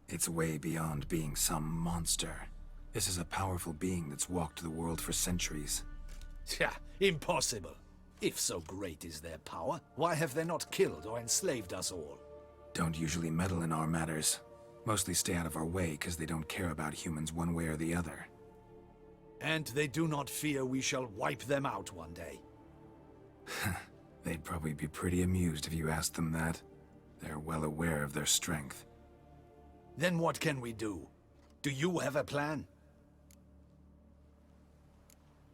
It's way beyond being some monster. This is a powerful being that's walked the world for centuries. Yeah, impossible. If so great is their power, why have they not killed or enslaved us all? Don't usually meddle in our matters. Mostly stay out of our way because they don't care about humans one way or the other. And they do not fear we shall wipe them out one day. They'd probably be pretty amused if you asked them that. They're well aware of their strength. Then what can we do? Do you have a plan?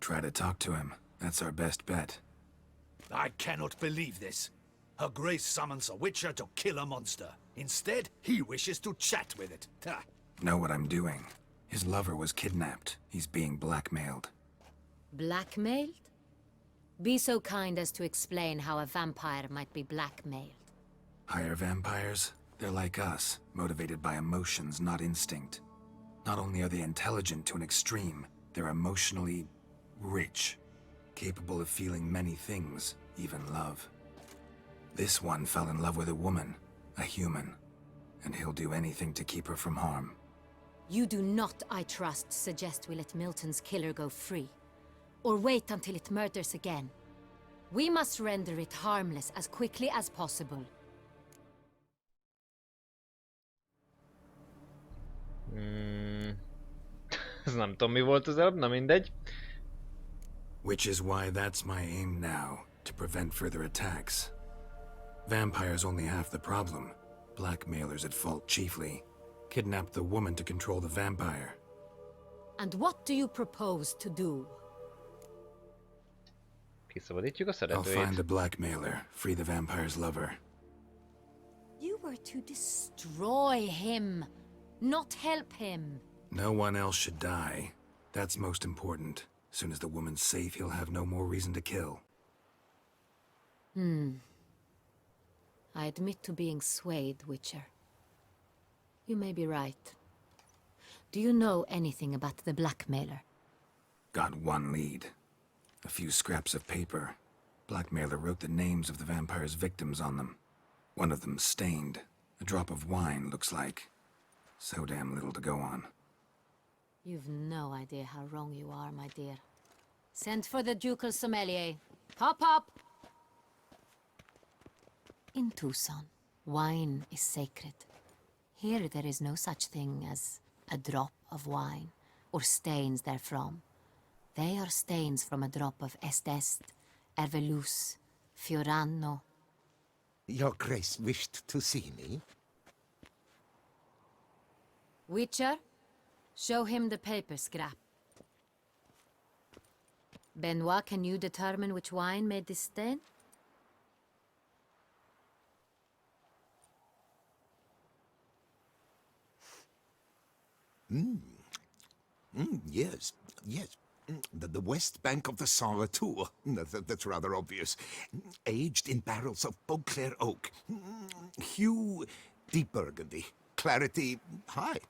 Try to talk to him. That's our best bet. I cannot believe this. Her Grace summons a witcher to kill a monster. Instead, he wishes to chat with it. Ha. Know what I'm doing. His lover was kidnapped. He's being blackmailed. Blackmailed? Be so kind as to explain how a vampire might be blackmailed. Higher vampires? They're like us, motivated by emotions, not instinct. Not only are they intelligent to an extreme, they're emotionally rich, capable of feeling many things, even love. This one fell in love with a woman, a human, and he'll do anything to keep her from harm. You do not, I trust, suggest we let Milton's killer go free, or wait until it murders again. We must render it harmless as quickly as possible. Ez nem tudom, mi volt az előbb, na mindegy. Which is why that's my aim now, to prevent further attacks. Vampires only half the problem. Blackmailers at fault chiefly. Kidnapped the woman to control the vampire. And what do you propose to do? Kiszabadítjuk a I'll szeretőjét. find the blackmailer, free the vampire's lover. You were to destroy him, not help him. No one else should die. That's most important. As soon as the woman's safe, he'll have no more reason to kill. I admit to being swayed, Witcher. You may be right. Do you know anything about the blackmailer? Got one lead. A few scraps of paper. Blackmailer wrote the names of the vampire's victims on them. One of them stained. A drop of wine, looks like. So damn little to go on. You've no idea how wrong you are, my dear. Send for the ducal sommelier. Hop, hop! In Tucson, wine is sacred. Here there is no such thing as a drop of wine, or stains therefrom. They are stains from a drop of Est, Ervelus, Fiorano. Your Grace wished to see me? Witcher, show him the paper scrap. Benoit, can you determine which wine made this stain? Yes, yes. The west bank of the Saint Latour. That's rather obvious. Aged in barrels of Beauclair oak. Hue, deep burgundy. Clarity, high.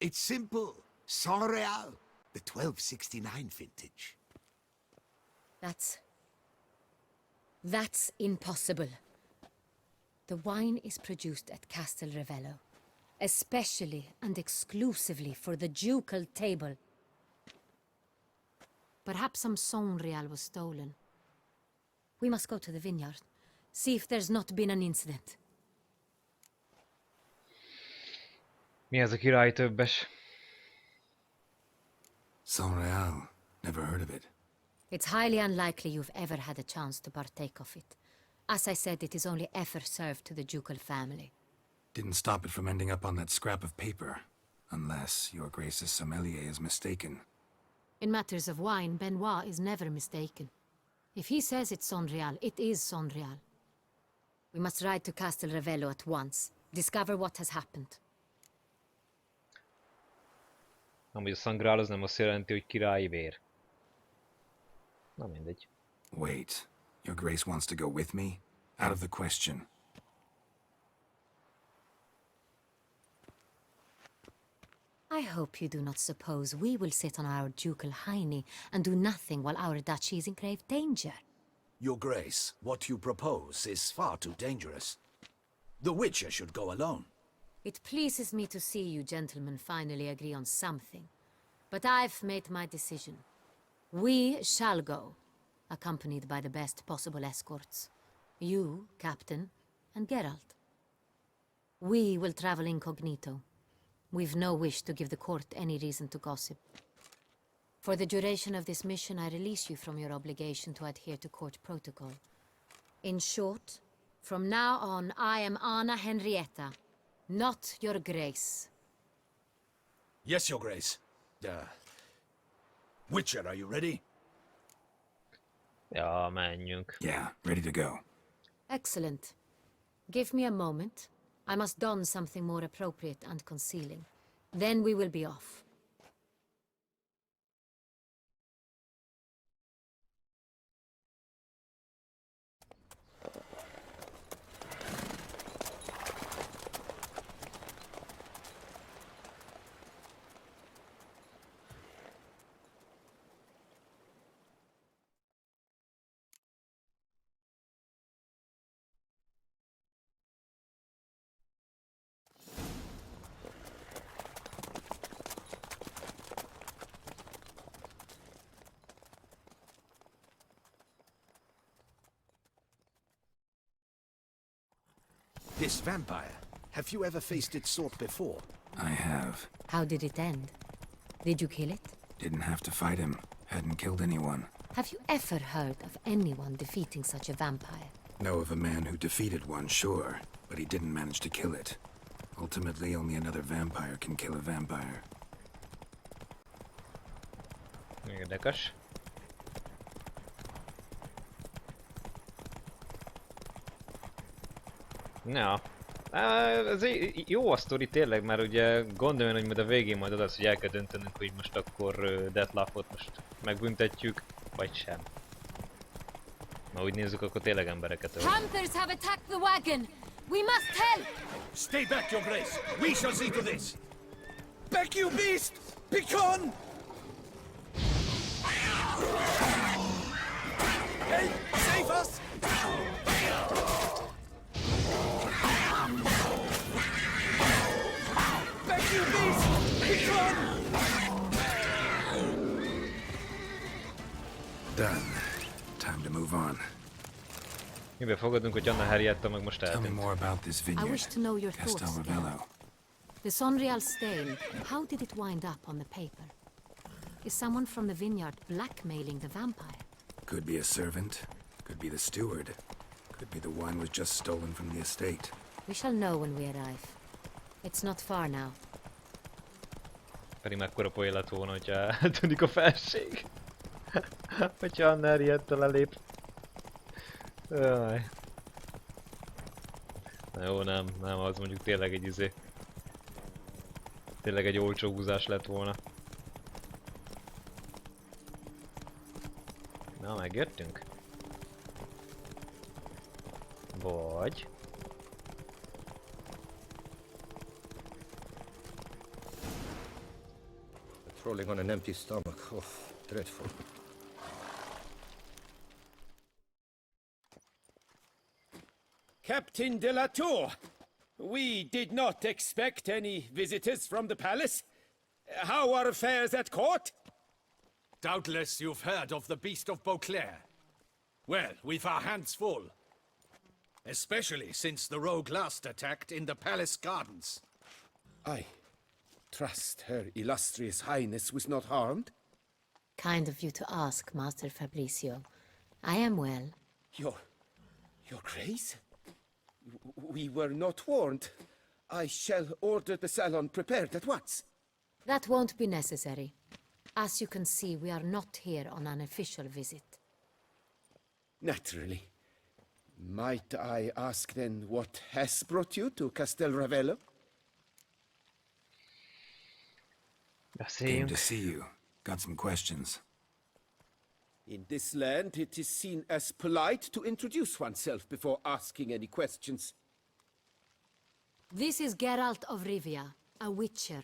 It's simple. Sangreal, the 1269 vintage. That's impossible. The wine is produced at Castel Ravello, especially and exclusively for the ducal table. Perhaps some Sangreal was stolen. We must go to the vineyard, see if there's not been an incident. Mi ez a király többes? Sangreal. Never heard of it. It's highly unlikely you've ever had a chance to partake of it. As I said, it is only ever served to the ducal family. Didn't stop it from ending up on that scrap of paper. Unless your Grace's sommelier is mistaken. In matters of wine, Benoit is never mistaken. If he says it's Sangreal, it is Sangreal. We must ride to Castel Ravello at once. Discover what has happened. Amúgy a Sangreal az nem azt jelenti, hogy királyi vér. Na mindegy. Wait. Your Grace wants to go with me? Out of the question. I hope you do not suppose we will sit on our ducal hiney and do nothing while our duchy is in grave danger. Your Grace, what you propose is far too dangerous. The Witcher should go alone. It pleases me to see you gentlemen finally agree on something. But I've made my decision. We shall go, accompanied by the best possible escorts. You, Captain, and Geralt. We will travel incognito. We've no wish to give the court any reason to gossip. For the duration of this mission, I release you from your obligation to adhere to court protocol. In short, from now on, I am Anna Henrietta, not your grace. Yes, Your Grace. Witcher, are you ready? Ja, menjünk. Yeah, ready to go. Excellent. Give me a moment. I must don something more appropriate and concealing. Then we will be off. This vampire, have you ever faced its sort before? I have. How did it end? Did you kill it? Didn't have to fight him. Hadn't killed anyone. Have you ever heard of anyone defeating such a vampire? Know of a man who defeated one, sure, but he didn't manage to kill it. Ultimately, only another vampire can kill a vampire. Érdekes. Ja. Ez jó a sztori tényleg, mert ugye gondoljon, hogy majd a végén majd az az, hogy el kell döntenünk, hogy most akkor Detlafot most megbüntetjük, vagy sem. Na úgy nézzük, akkor tényleg embereket öl. Panthers have attacked the wagon! We must help! Stay back, Your Grace. We shall see to this. Back, you beast! Begone! Help! Save us! Back, you beast! Begone! Done. Time to move on. Mibe fogadunk, hogy Anna Henrietta meg most Tell me eltűnt. more about this I wish vineyard. to know your thoughts, Castel Geralt. Ravello. The Sangreal stain, how did it wind up on the paper? Is someone from the vineyard blackmailing the vampire? Could be a servant. Could be the steward. Could be the wine was just stolen from the estate. We shall know when we arrive. It's not far now. Pedig mekkora poén lett volna, hogyha eltűnik a felség. Hogyha Anna Henrietta lelép. Jaj. Na jó, nem, az mondjuk tényleg egy izé. Tényleg egy olcsó húzás lett volna. Na, megjöttünk? Vagy... Patrolling on an empty stomach. Oh, dreadful. Captain de la Tour, we did not expect any visitors from the palace. How are affairs at court? Doubtless you've heard of the Beast of Beauclair. Well, we've our hands full. Especially since the rogue last attacked in the palace gardens. I trust Her Illustrious Highness was not harmed. Kind of you to ask, Master Fabricio. I am well. Your Grace? We were not warned. I shall order the salon prepared at once. That won't be necessary. As you can see, we are not here on an official visit. Naturally. Might I ask then what has brought you to Castel Ravello? Came Beszéljünk. to see you. Got some questions. In this land, it is seen as polite to introduce oneself before asking any questions. This is Geralt of Rivia, a witcher.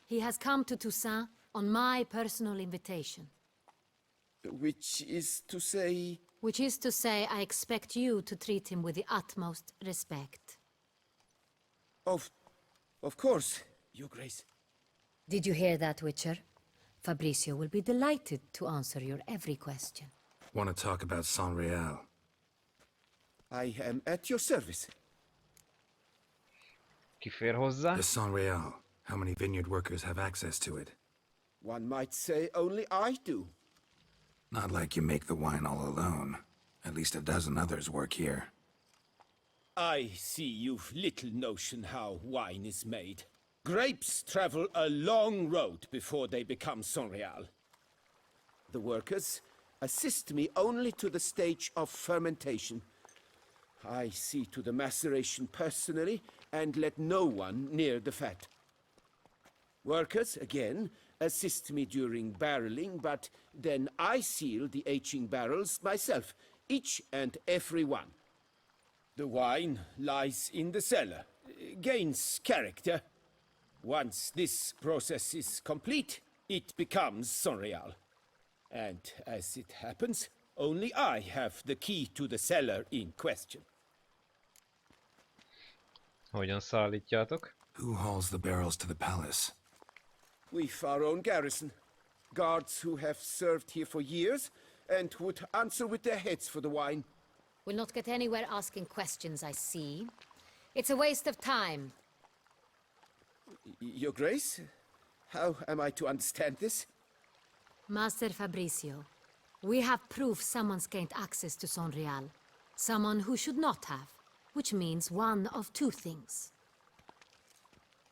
He has come to Toussaint on my personal invitation. Which is to say... Which is to say, I expect you to treat him with the utmost respect. Of course, Your Grace. Did you hear that, Witcher? Fabricio will be delighted to answer your every question. Want to talk about Sangreal? I am at your service. Ki fér hozzá? The Sangreal. How many vineyard workers have access to it? One might say only I do. Not like you make the wine all alone. At least a dozen others work here. I see you've little notion how wine is made. Grapes travel a long road before they become Sangreal. The workers assist me only to the stage of fermentation. I see to the maceration personally and let no one near the fat. Workers, again, assist me during barreling, but then I seal the aging barrels myself, each and every one. The wine lies in the cellar, gains character. Once this process is complete, it becomes Sangreal. And as it happens, only I have the key to the cellar in question. Hogyan szállítjátok? Who hauls the barrels to the palace? We've our own garrison. Guards who have served here for years and would answer with their heads for the wine. We'll not get anywhere asking questions, I see. It's a waste of time. Your Grace, how am I to understand this? Master Fabricio, we have proof someone's gained access to Sangreal. Someone who should not have, which means one of two things.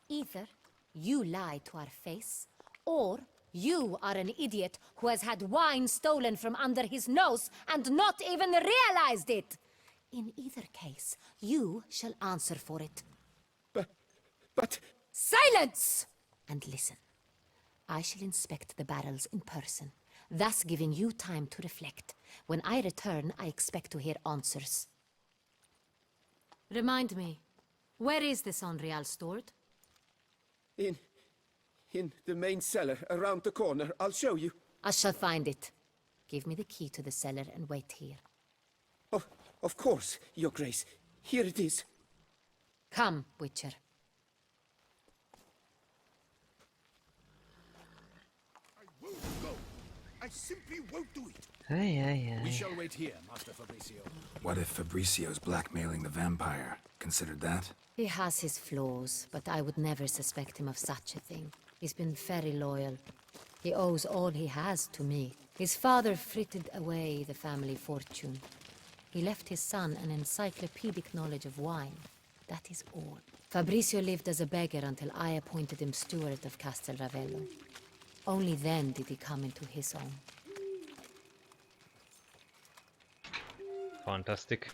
Either you lie to our face, or you are an idiot who has had wine stolen from under his nose and not even realized it. In either case, you shall answer for it. But... Silence! And listen. I shall inspect the barrels in person, thus giving you time to reflect. When I return, I expect to hear answers. Remind me, where is the Sangreal stored? In the main cellar, around the corner. I'll show you. I shall find it. Give me the key to the cellar and wait here. Oh, of course, Your Grace. Here it is. Come, Witcher. I won't go. I simply won't do it. We shall wait here, Master Fabricio. What if Fabricio's blackmailing the vampire? Considered that? He has his flaws, but I would never suspect him of such a thing. He's been very loyal. He owes all he has to me. His father frittered away the family fortune. He left his son an encyclopedic knowledge of wine. That is all. Fabricio lived as a beggar until I appointed him steward of Castel Ravello. Only then did he come into his own. Fantasztik.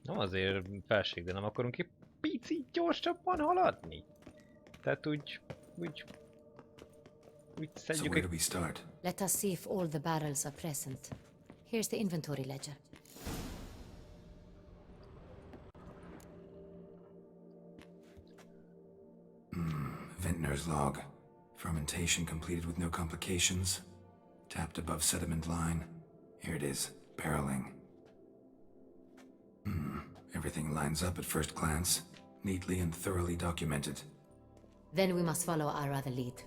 Nem azért felség, de nem akarunk egy picit gyorsabban haladni. Tehát úgy So szedjük where do egy... we start? Let us see if all the barrels are present. Here's the inventory ledger. Vintner's log. Fermentation completed with no complications. Tapped above sediment line. Here it is. Barreling. Everything lines up at first glance. Neatly and thoroughly documented. Then we must follow our other lead.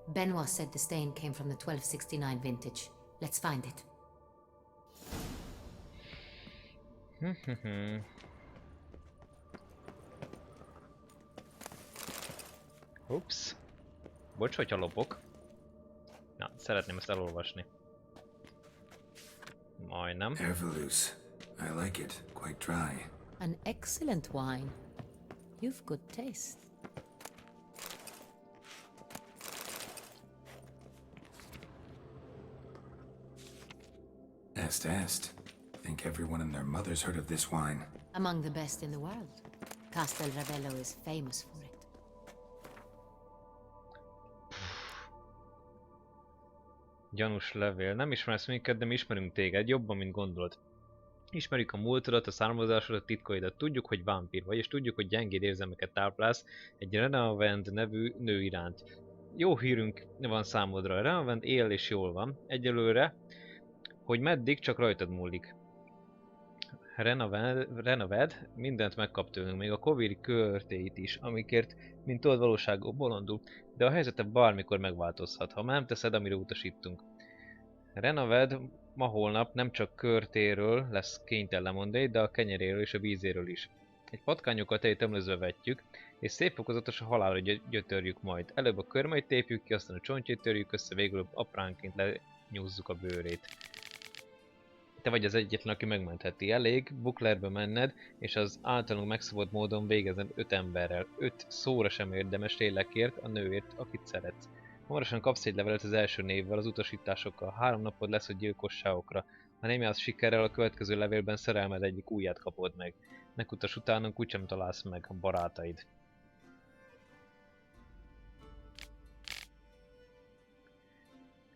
Benoit said the stain came from the 1269 vintage. Let's find it. Ups. Bocs, hogyha lopok. Na, szeretném ezt elolvasni. Majdnem. Ervelus. I like it. Quite dry. An excellent wine. You've good taste. Est. Think everyone and their mother's heard of this wine. Among the best in the world. Castel Ravello is famous for it. Gyanús levél. Nem ismersz minket, de mi ismerünk téged jobban, mint gondolod. Ismerjük a múltodat, a származásodat, a titkaidat. Tudjuk, hogy vámpír vagy, és tudjuk, hogy gyengéd érzelmeket táplálsz egy Renavend nevű nő iránt. jó hírünk van számodra. Renovent él és jól van. Egyelőre, hogy meddig, csak rajtad múlik. Renoved mindent megkap tőlünk, még a Covid költéit is, amikért, mint tudod, valóságban bolondul, de a helyzete bármikor megváltozhat, ha nem teszed, amire utasítunk. Renoved ma-holnap nem csak körtéről lesz kénytelen lemondani, de a kenyeréről és a vízéről is. Egy patkányokat egy ömlözve vetjük, és szép fokozatosan halálra gyötörjük majd. Előbb a körmeit tépjük ki, aztán a csontjait törjük össze, végül apránként lenyúzzuk a bőrét. Te vagy az egyetlen, aki megmentheti. Elég buklerbe menned, és az általunk megszabott módon végezned 5 emberrel. 5 szóra sem érdemes lélekért, a nőért, akit szeretsz. Hamarosan kapsz egy levelet az első névvel, az utasításokkal. 3 napod lesz a gyilkosságokra. Ha nem jársz sikerrel, a következő levélben szerelmed egyik ujját kapod meg. Ne kutas utánunk, úgysem találsz meg a barátaid.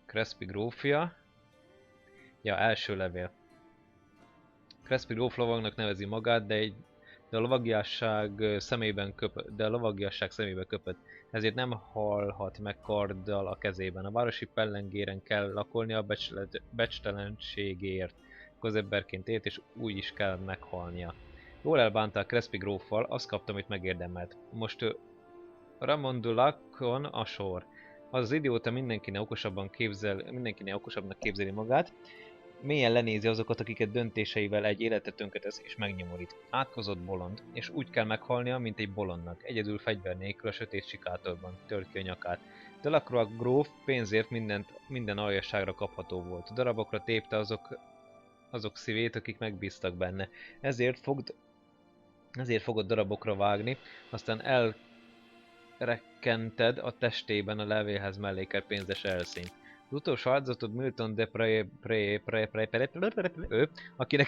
Crespi grófja. Ja, első levél. Crespi gróf lovagnak nevezi magát, de a lovagiasság szemében köpött, ezért nem halhat meg karddal a kezében. A városi pellengéren kell lakolnia a becstelenségéért. Közemberként élt, és úgy is kell meghalnia. Jól elbántál Crespi gróffal, azt kaptam, amit megérdemelt. Most Ramondulakon a sor. Az idióta mindenkinek okosabbnak képzeli magát, mélyen lenézi azokat, akiket döntéseivel egy életet tönkretesz és megnyomorít. Átkozott bolond, és úgy kell meghalnia, mint egy bolondnak, egyedül fegyver nélkül a sötét sikátorban, tört ki a nyakát. Delacroix gróf pénzért minden aljasságra kapható volt. Darabokra tépte azok szívét, akik megbíztak benne. Ezért fogod darabokra vágni, aztán elrekkented a testében a levélhez mellékelt pénzes elszínt. Az utolsó áldozatod Milton de akinek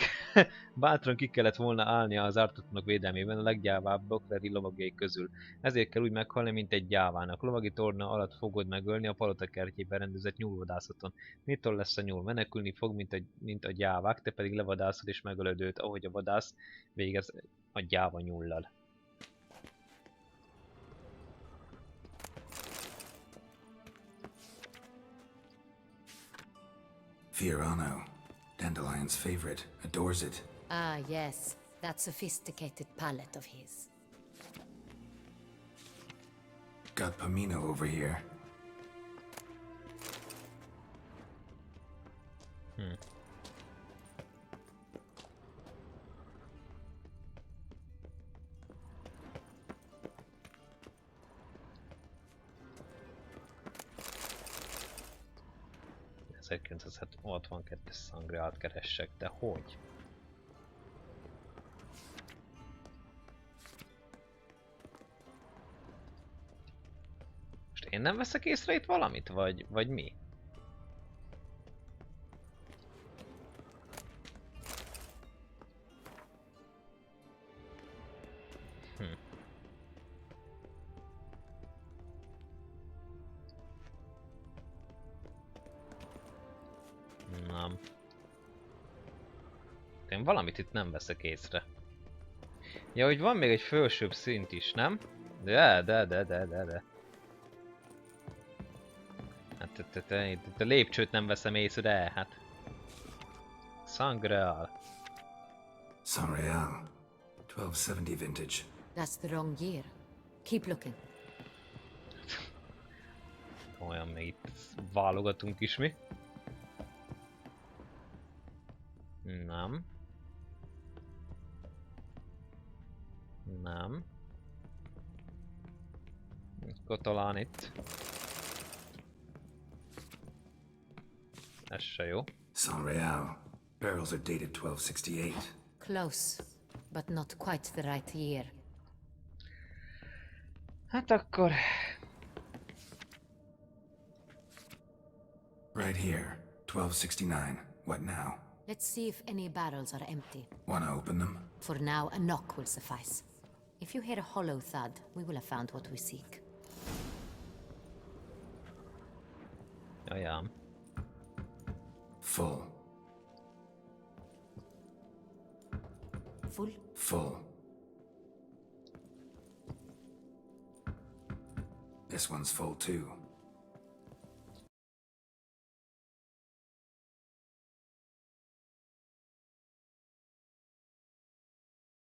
bátran ki kellett volna állnia az ártatlanok védelmében a leggyávább bokleri lovagjai közül. Ezért kell úgy meghalni, mint egy gyávának. Lovagi torna alatt fogod megölni a palota kertjében rendezett nyúlvadászaton. Mitől lesz a nyúl? Menekülni fog, mint a gyávák, te pedig levadászod és megölöd őt, ahogy a vadász végez a gyáva nyullal. Fiorano, Dandelion's favorite, adores it. Ah, yes. That sophisticated palate of his. Got Pomino over here. Hmm. 1962-es Sangrealt keressek, de hogy? Most én nem veszek észre itt valamit, vagy mi? Nem. Én valamit itt nem veszek észre. Ja, hogy van még egy felsőbb szint is, nem? De. Hát itt a lépcsőt nem veszem észre, hát. Sangreal. Sangreal, 1270 vintage. That's the wrong year. Keep looking. Olyan még itt válogatunk is mi. Nem. Nem. Akkor talán itt. Ez se jó. Sangreal, barrels are dated 1268. Close, but not quite the right year. Hát akkor... Right here, 1269. What now? Let's see if any barrels are empty. Wanna open them? For now, a knock will suffice. If you hear a hollow thud, we will have found what we seek. Jajám. Full. Full? Full. This one's full too.